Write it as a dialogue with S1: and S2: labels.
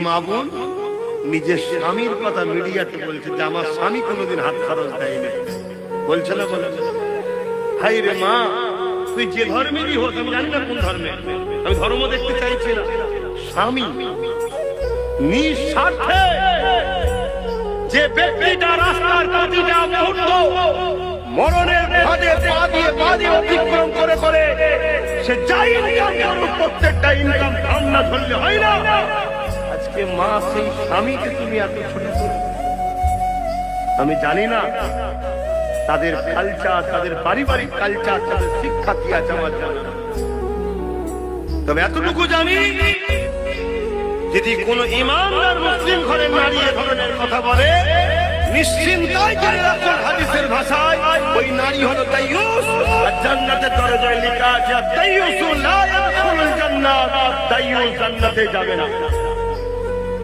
S1: মা বোন নিজের স্বামীর কথা মিডিয়াতে বলছে যে আমার স্বামী কোনোদিন হাত খরচ দেয়নি, বলছে না? বলে হাই রে মা, তুই যে ধর্মেরই হোক, আমি জানি না কোন ধর্মে, আমি ধর্ম দেখতে চাইছি না, স্বামী নিঃস্বার্থে যে ব্যক্তিটা রাস্তার প্রতিটা মুহূর্ত মরণের ফাঁদে পা দিয়ে অতিক্রম করে করে সে যাই ইনকাম করুক, প্রত্যেকটা ইনকাম দাম না ধরলে হয় না। আজকে মা সেই স্বামীকে তুমি এত ছোট করো। আমি জানি না তাদের কালচার, তাদের পারিবারিক কালচার, তাদের শিক্ষা কি আছে আমার জানা না। তবে এতটুকু জানি, যদি কোন ইমানদার মুসলিম ঘরের নারী এ ধরনের কথা বলে, নিশ্চিন্তায় জেনে রাখুন হাদিসের ভাষায় ওই নারী হলো দাইয়ুস। আর জান্নাতের দরজায় লেখা আছে দাইয়ুসু লা ইয়াদখুলুল জান্নাত, দাইয়ুস জান্নাতে যাবে না।